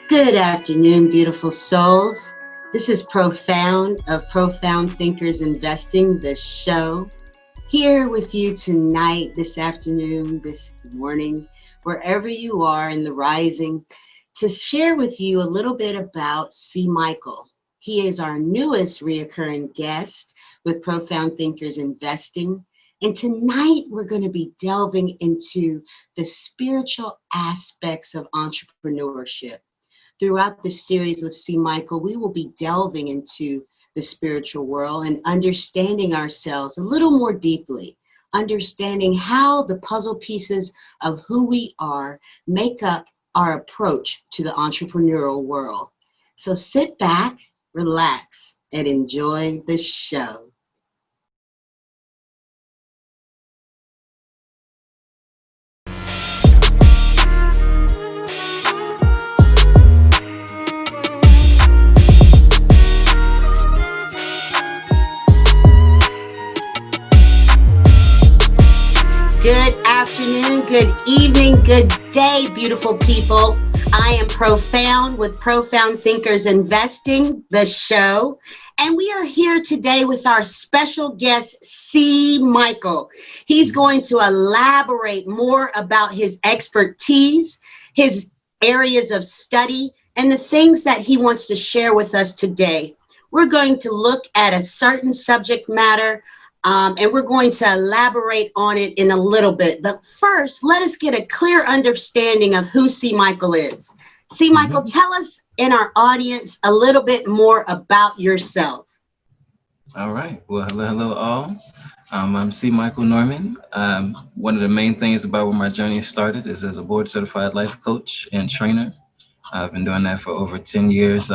Good afternoon, beautiful souls. This is Profound of Profound Thinkers Investing, the show. Here with you tonight, this afternoon, this morning, wherever you are in the rising, to share with you a little bit about C. Michael. He is our newest reoccurring guest with Profound Thinkers Investing. And tonight we're going to be delving into the spiritual aspects of entrepreneurship. Throughout this series with C. Michael, we will be delving into the spiritual world and understanding ourselves a little more deeply, understanding how the puzzle pieces of who we are make up our approach to the entrepreneurial world. So sit back, relax, and enjoy the show. Good afternoon, good evening, good day, beautiful people. I am Profound with Profound Thinkers Investing, the show. And we are here today with our special guest, C. Michael. He's going to elaborate more about his expertise, his areas of study, and the things that he wants to share with us today. We're going to look at a certain subject matter, and we're going to elaborate on it in a little bit. But first, let us get a clear understanding of who C. Michael is. C. Michael, tell us in our audience a little bit more about yourself. All right. Well, hello all. I'm C. Michael Norman. One of the main things about where my journey started is as a board certified life coach and trainer. I've been doing that for over 10 years.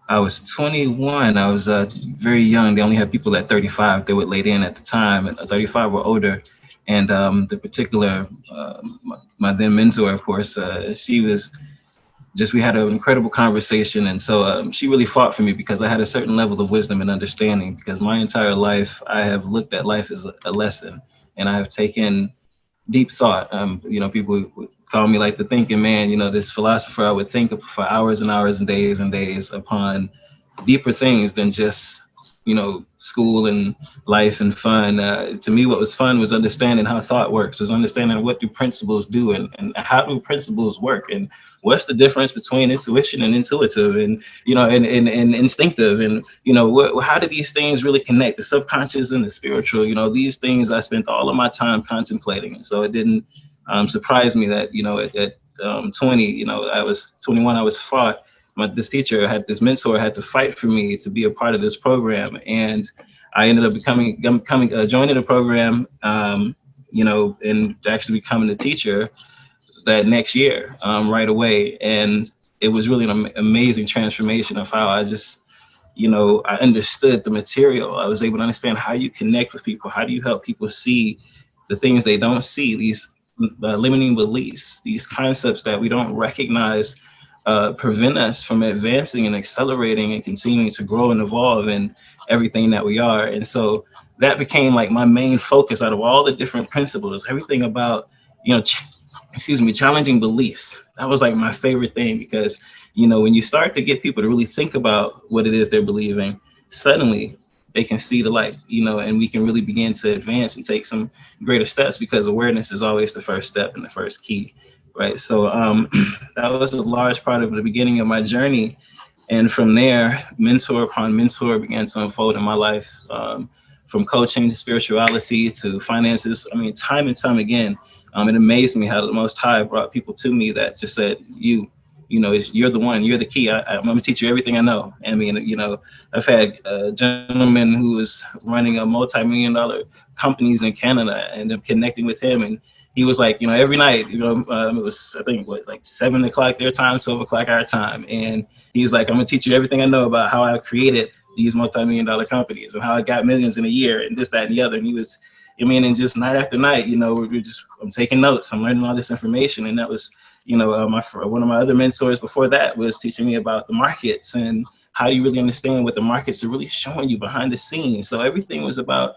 I was 21. I was very young. They only had people at 35 that would let in at the time. And 35 or older. And the particular, my then mentor, of course, she was we had an incredible conversation. And so she really fought for me because I had a certain level of wisdom and understanding, because my entire life, I have looked at life as a lesson, and I have taken deep thought. People would call me like the thinking man, this philosopher. I would think for hours and hours and days upon deeper things than just, school and life and fun. To me, what was fun was understanding how thought works, was understanding what do principles do, and how do principles work, and what's the difference between intuition and intuitive, and, and instinctive, and, how do these things really connect, the subconscious and the spiritual. These things I spent all of my time contemplating. And so it didn't surprise me that, at 20, I was 21, I was fought. This teacher had, this mentor had to fight for me to be a part of this program. And I ended up joining the program, and actually becoming a teacher that next year, right away. And it was really an amazing transformation of how I just, I understood the material. I was able to understand how you connect with people. How do you help people see the things they don't see, these limiting beliefs, these concepts that we don't recognize, prevent us from advancing and accelerating and continuing to grow and evolve in everything that we are. And so that became like my main focus out of all the different principles, everything about, challenging beliefs. That was like my favorite thing, because, when you start to get people to really think about what it is they're believing, suddenly they can see the light, and we can really begin to advance and take some greater steps, because awareness is always the first step and the first key. Right. So that was a large part of the beginning of my journey. And from there, mentor upon mentor began to unfold in my life, from coaching to spirituality to finances. I mean, time and time again, it amazed me how the Most High brought people to me that just said, you're the one, you're the key. I'm going to teach you everything I know. I mean, I've had a gentleman who was running a multi-million-dollar companies in Canada, and I'm connecting with him. And he was like, every night, it was, I think, like 7 o'clock their time, 12 o'clock our time. And he's like, I'm going to teach you everything I know about how I created these multi-million-dollar companies and how I got millions in a year and this, that, and the other. And he was, and just night after night, I'm taking notes, I'm learning all this information. And that was, one of my other mentors before that was teaching me about the markets and how you really understand what the markets are really showing you behind the scenes. So everything was about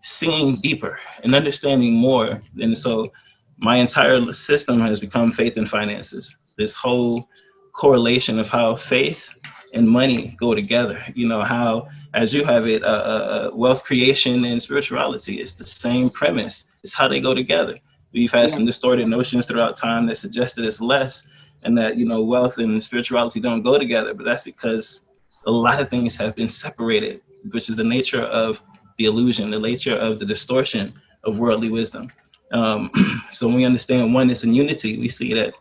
seeing deeper and understanding more. And so my entire system has become faith and finances. this whole correlation of how faith and money go together. You know, how, as you have it, wealth creation and spirituality, it's the same premise. It's how they go together. We've had Yeah. some distorted notions throughout time that suggested it's less, and that, you know, wealth and spirituality don't go together. But that's because a lot of things have been separated, which is the nature of the illusion, the nature of the distortion of worldly wisdom. Um, so when we understand oneness and unity, we see that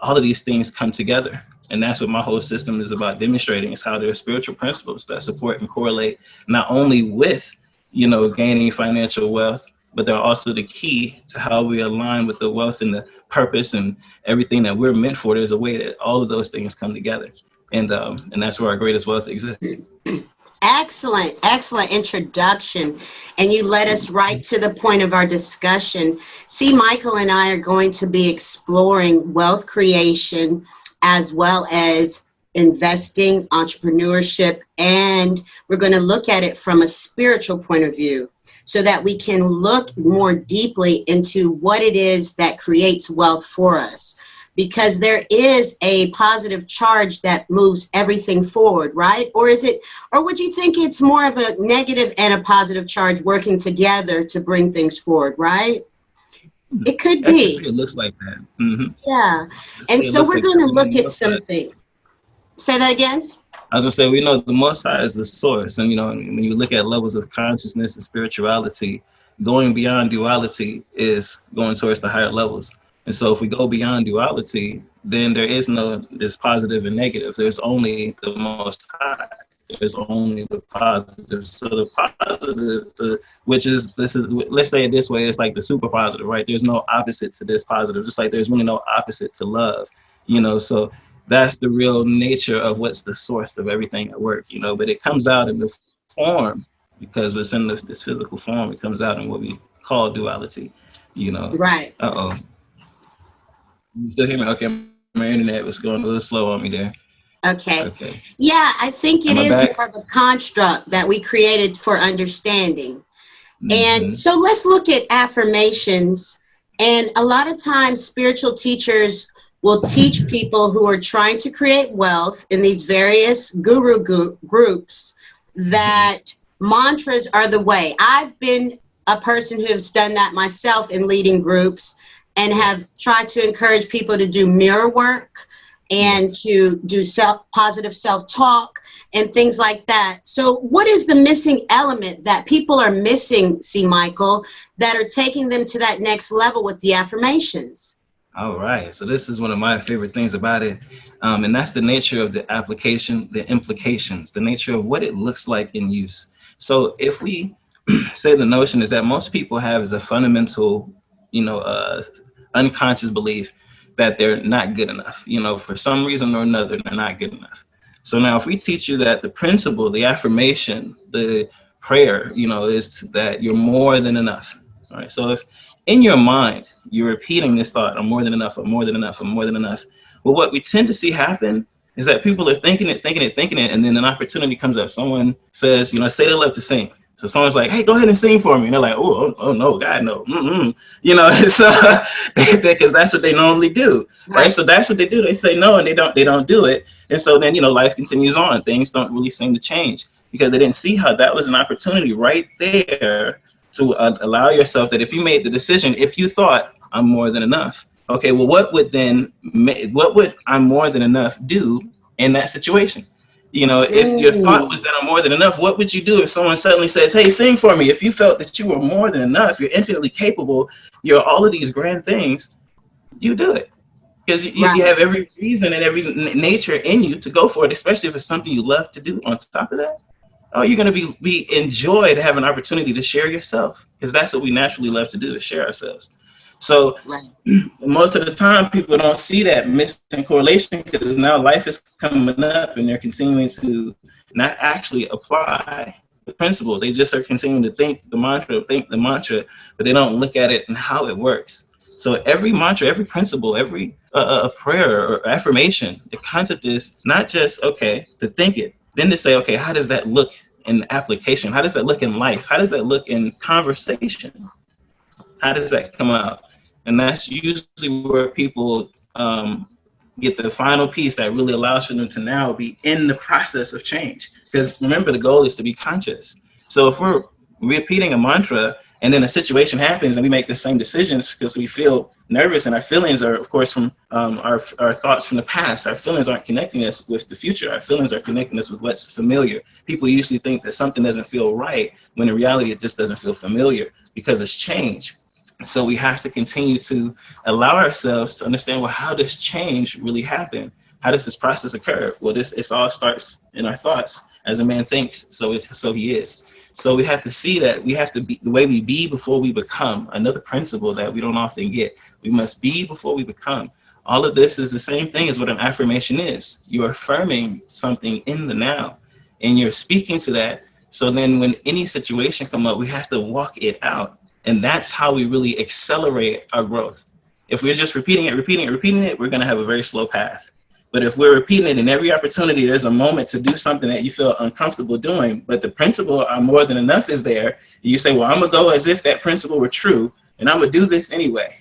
all of these things come together. And that's what my whole system is about demonstrating, is how there are spiritual principles that support and correlate not only with, you know, gaining financial wealth, but they're also the key to how we align with the wealth and the purpose and everything that we're meant for. There's a way that all of those things come together. And that's where our greatest wealth exists. Excellent, excellent introduction. And you led us right to the point of our discussion. See, Michael and I are going to be exploring wealth creation as well as investing, entrepreneurship, and we're going to look at it from a spiritual point of view so that we can look more deeply into what it is that creates wealth for us. Because there is a positive charge that moves everything forward, right? Or is it, or would you think it's more of a negative and a positive charge working together to bring things forward, right? It could be. It looks like that. Mm-hmm. Yeah. And It so looks we're like going that. to look at some things. Say that again? I was gonna say, we know the Most High is the source, and you know, when you look at levels of consciousness and spirituality, going beyond duality is going towards the higher levels. And so, if we go beyond duality, then there is no this positive and negative. There's only the Most High. There's only the positive. So the positive, which is this is, let's say it this way, it's like the super positive, right? There's no opposite to this positive, just like there's really no opposite to love, you know. So that's the real nature of what's the source of everything at work, you know. But it comes out in the form, because it's in this physical form. It comes out in what we call duality, you know. Right. Uh-oh. You still hear me? Okay, my internet was going a little slow on me there. Okay. Okay. Yeah, I think it Am I is back? more of a construct that we created for understanding. And Mm-hmm. so let's look at affirmations. And a lot of times, spiritual teachers will teach people who are trying to create wealth in these various groups that mantras are the way. I've been a person who's done that myself in leading groups and have tried to encourage people to do mirror work and to do positive self-talk and things like that. So what is the missing element that people are missing, C. Michael, that are taking them to that next level with the affirmations? All right. So this is one of my favorite things about it. And that's the nature of the application, the implications, the nature of what it looks like in use. So if we say the notion is that most people have is a fundamental, you know, unconscious belief that they're not good enough, you know, for some reason or another, they're not good enough. So now if we teach you that the principle, the affirmation, the prayer, you know, is that you're more than enough. All right. So if in your mind, you're repeating this thought, I'm more than enough, I'm more than enough, I'm more than enough. Well, what we tend to see happen is that people are thinking it, and then an opportunity comes up. Someone says, you know, say they love to sing. So someone's like, hey, go ahead and sing for me. And they're like, oh no, God, no. Mm-mm. You know, so because that's what they normally do, right? So that's what they do. They say no, and they don't do it. And so then, you know, life continues on. Things don't really seem to change because they didn't see how that was an opportunity right there to allow yourself that if you made the decision, if you thought I'm more than enough, okay, well, what would I'm more than enough do in that situation? You know, if your thought was that I'm more than enough, what would you do if someone suddenly says, hey, sing for me? If you felt that you were more than enough, you're infinitely capable, you're all of these grand things, you do it. Because you have every reason and every nature in you to go for it, especially if it's something you love to do on top of that. Oh, you're going to be enjoy to have an opportunity to share yourself, because that's what we naturally love to do, to share ourselves. So most of the time people don't see that missing correlation because now life is coming up and they're continuing to not actually apply the principles. They just are continuing to think the mantra, but they don't look at it and how it works. So every mantra, every principle, every prayer or affirmation, the concept is not just, okay, to think it, then to say, okay, how does that look in application? How does that look in life? How does that look in conversation? How does that come out? And that's usually where people get the final piece that really allows for them to now be in the process of change. Because remember, the goal is to be conscious. So if we're repeating a mantra and then a situation happens and we make the same decisions because we feel nervous, and our feelings are, of course, from our thoughts from the past. Our feelings aren't connecting us with the future. Our feelings are connecting us with what's familiar. People usually think that something doesn't feel right when in reality it just doesn't feel familiar because it's change. So we have to continue to allow ourselves to understand, well, how does change really happen? How does this process occur? Well, it all starts in our thoughts. As a man thinks, so he is. So we have to see that we have to be the way we be before we become. Another principle that we don't often get. We must be before we become. All of this is the same thing as what an affirmation is. You're affirming something in the now, and you're speaking to that. So then when any situation come up, we have to walk it out. And that's how we really accelerate our growth. If we're just repeating it, we're going to have a very slow path. But if we're repeating it in every opportunity, there's a moment to do something that you feel uncomfortable doing, but the principle of more than enough is there. You say, well, I'm going to go as if that principle were true, and I'm going to do this anyway.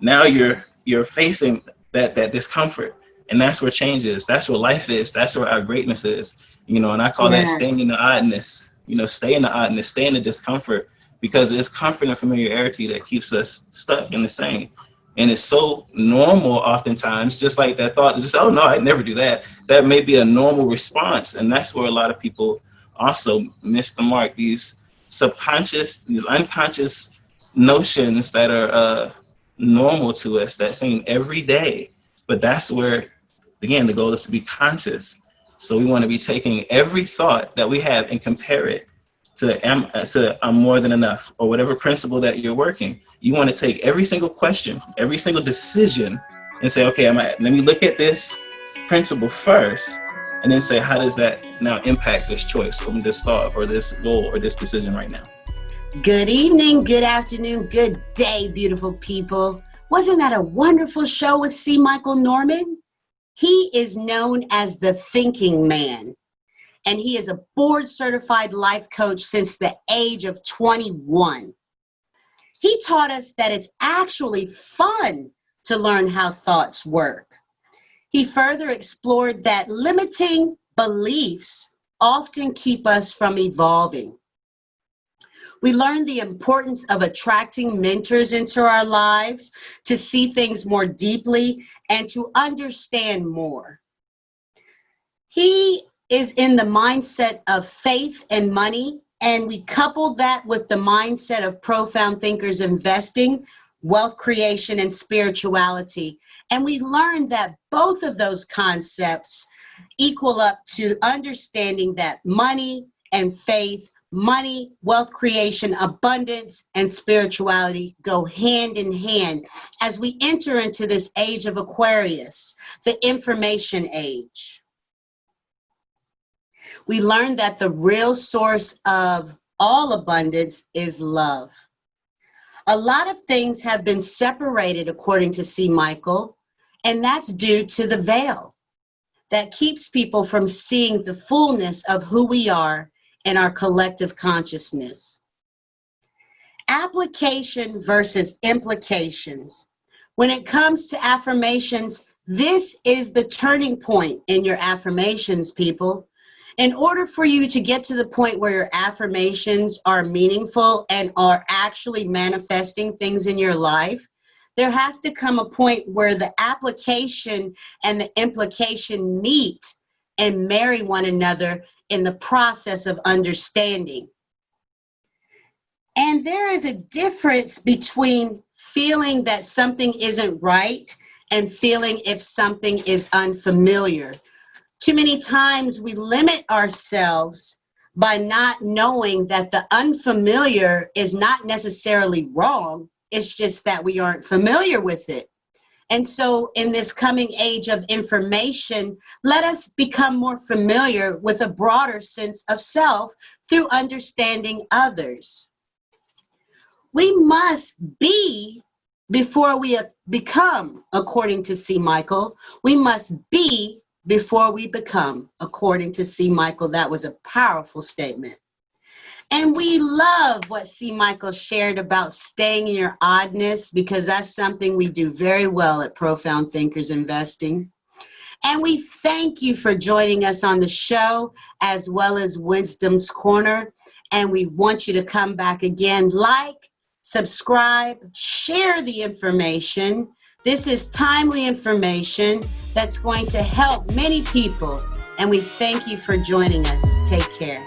Now you're facing that discomfort. And that's where change is. That's where life is. That's where our greatness is. And I call that Yeah. staying in the oddness. Stay in the oddness, stay in the discomfort, because it's comfort and familiarity that keeps us stuck in the same. And it's so normal oftentimes, just like that thought, just, oh no, I'd never do that. That may be a normal response. And that's where a lot of people also miss the mark. These subconscious, these unconscious notions that are normal to us that seem every day. But that's where, again, the goal is to be conscious. So we want to be taking every thought that we have and compare it to I'm more than enough, or whatever principle that you're working. You want to take every single question, every single decision, and say, okay, let me look at this principle first, and then say, how does that now impact this choice, or this thought, or this goal, or this decision right now? Good evening, good afternoon, good day, beautiful people. Wasn't that a wonderful show with C. Michael Norman? He is known as the thinking man, and he is a board certified life coach since the age of 21. He taught us that it's actually fun to learn how thoughts work. He further explored that limiting beliefs often keep us from evolving. We learned the importance of attracting mentors into our lives to see things more deeply and to understand more. He is in the mindset of faith and money, and we coupled that with the mindset of profound thinkers investing, wealth creation, and spirituality. And we learned that both of those concepts equal up to understanding that money and faith, money, wealth creation, abundance, and spirituality go hand in hand as we enter into this age of Aquarius, the information age. We learned that the real source of all abundance is love. A lot of things have been separated, according to C. Michael, and that's due to the veil that keeps people from seeing the fullness of who we are in our collective consciousness. Application versus implications. When it comes to affirmations, this is the turning point in your affirmations, people. In order for you to get to the point where your affirmations are meaningful and are actually manifesting things in your life, there has to come a point where the application and the implication meet and marry one another in the process of understanding. And there is a difference between feeling that something isn't right and feeling if something is unfamiliar. Too many times we limit ourselves by not knowing that the unfamiliar is not necessarily wrong. It's just that we aren't familiar with it. And so in this coming age of information, let us become more familiar with a broader sense of self through understanding others. We must be before we become, according to C. Michael. We must be before we become, according to C. Michael. That was a powerful statement. And we love what C. Michael shared about staying in your oddness, because that's something we do very well at Profound Thinkers Investing. And we thank you for joining us on the show, as well as Wisdom's Corner. And we want you to come back again, like, subscribe, share the information. This is timely information that's going to help many people. And we thank you for joining us. Take care.